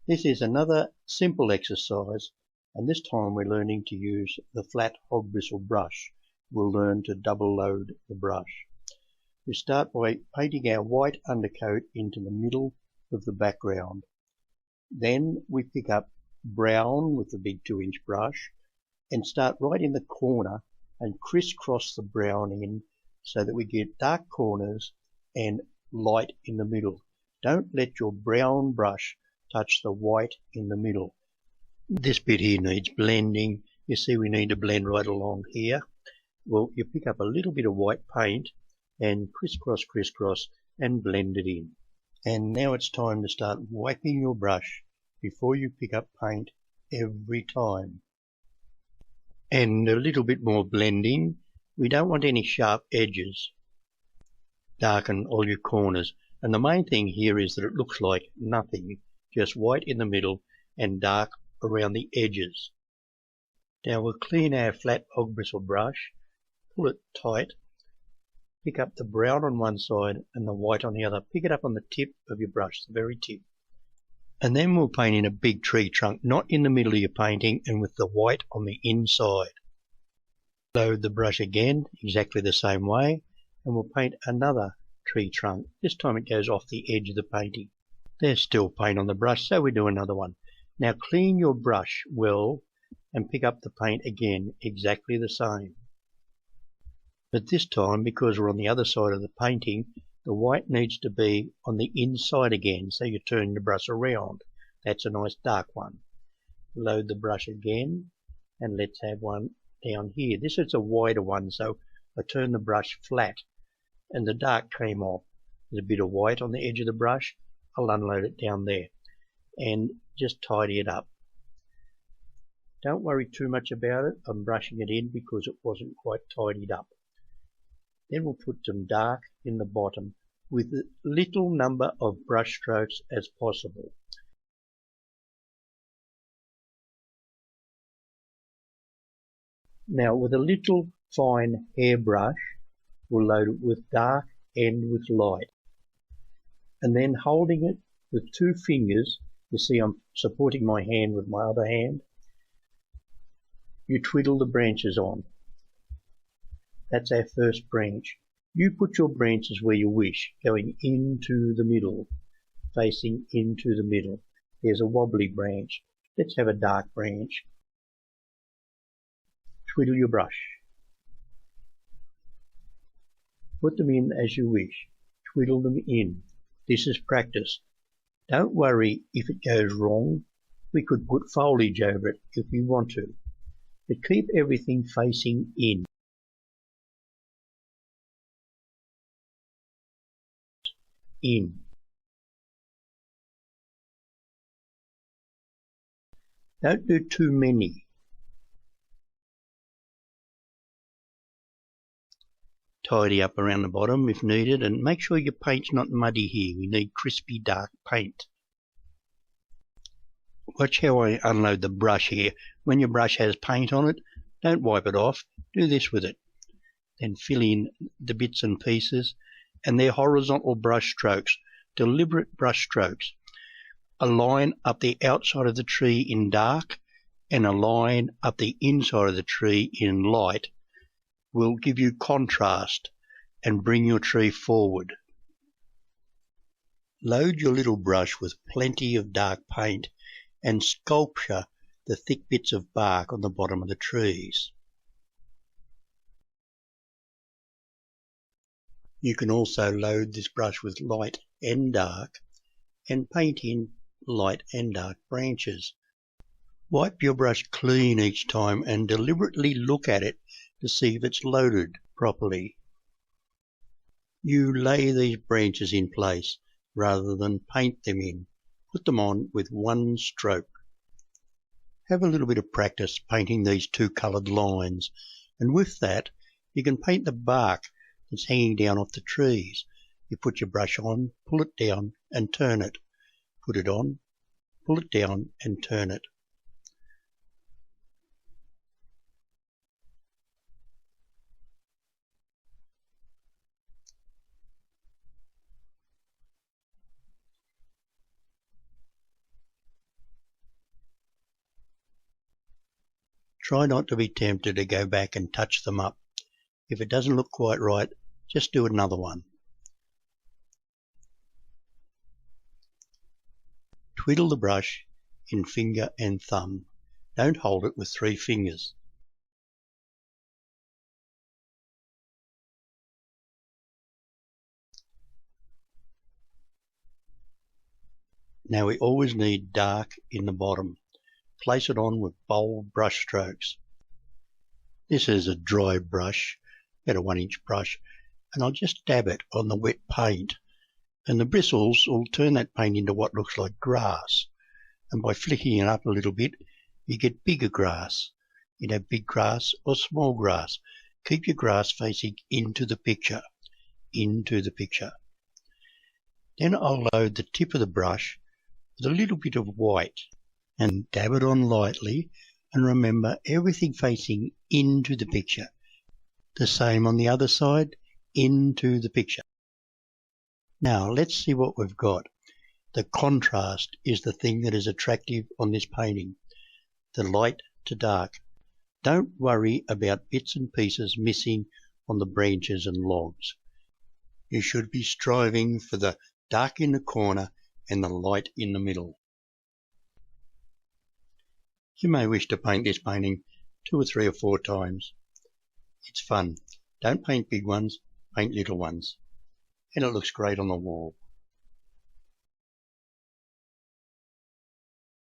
This is another simple exercise, and this time we're learning to use the flat hog bristle brush. We'll learn to double load the brush. We start by painting our white undercoat into the middle of the background. Then we pick up brown with the big 2-inch brush and start right in the corner and crisscross the brown in so that we get dark corners and light in the middle. Don't let your brown brush touch the white in the middle. This bit here needs blending. You see we need to blend right along here. Well, you pick up a little bit of white paint and crisscross and blend it in. And now it's time to start wiping your brush before you pick up paint every time. And a little bit more blending. We don't want any sharp edges. Darken all your corners. And the main thing here is that it looks like nothing, just white in the middle and dark around the edges. Now we'll clean our flat hog bristle brush, pull it tight, pick up the brown on one side and the white on the other. Pick it up on the tip of your brush, the very tip. And then we'll paint in a big tree trunk, not in the middle of your painting and with the white on the inside. Load the brush again, exactly the same way, and we'll paint another tree trunk. This time it goes off the edge of the painting. There's still paint on the brush, so we do another one. Now clean your brush well and pick up the paint again, exactly the same. But this time, because we're on the other side of the painting, the white needs to be on the inside again, so you turn the brush around. That's a nice dark one. Load the brush again, and let's have one down here. This is a wider one, so I turn the brush flat, and the dark came off. There's a bit of white on the edge of the brush. I'll unload it down there, and just tidy it up. Don't worry too much about it. I'm brushing it in because it wasn't quite tidied up. Then we'll put some dark in the bottom with a little number of brush strokes as possible. Now with a little fine hairbrush, we'll load it with dark and with light. And then holding it with 2 fingers, you see I'm supporting my hand with my other hand, you twiddle the branches on. That's our first branch. You put your branches where you wish, going into the middle, facing into the middle. There's a wobbly branch. Let's have a dark branch. Twiddle your brush. Put them in as you wish. Twiddle them in. This is practice. Don't worry if it goes wrong. We could put foliage over it if you want to. But keep everything facing in. Don't do too many. Tidy up around the bottom if needed, and make sure your paint's not muddy here. We need crispy dark paint. Watch how I unload the brush here. When your brush has paint on it, don't wipe it off. Do this with it. Then fill in the bits and pieces, and they're horizontal brush strokes, deliberate brush strokes. A line up the outside of the tree in dark and a line up the inside of the tree in light will give you contrast and bring your tree forward. Load your little brush with plenty of dark paint and sculpture the thick bits of bark on the bottom of the trees. You can also load this brush with light and dark and paint in light and dark branches. Wipe your brush clean each time and deliberately look at it to see if it's loaded properly. You lay these branches in place rather than paint them in. Put them on with one stroke. Have a little bit of practice painting these 2 coloured lines, and with that you can paint the bark that's hanging down off the trees. You put your brush on, pull it down and turn it. Put it on, pull it down and turn it. Try not to be tempted to go back and touch them up. If it doesn't look quite right, just do another one. Twiddle the brush in finger and thumb. Don't hold it with 3 fingers. Now we always need dark in the bottom. Place it on with bold brush strokes. This is a dry brush, about a 1-inch brush, and I'll just dab it on the wet paint, and the bristles will turn that paint into what looks like grass. And by flicking it up a little bit, you get bigger grass. You can have big grass or small grass. Keep your grass facing into the picture. Then I'll load the tip of the brush with a little bit of white and dab it on lightly, and remember, everything facing into the picture. The same on the other side, into the picture. Now let's see what we've got. The contrast is the thing that is attractive on this painting. The light to dark. Don't worry about bits and pieces missing on the branches and logs. You should be striving for the dark in the corner and the light in the middle. You may wish to paint this painting 2 or 3 or 4 times. It's fun. Don't paint big ones, paint little ones. And it looks great on the wall.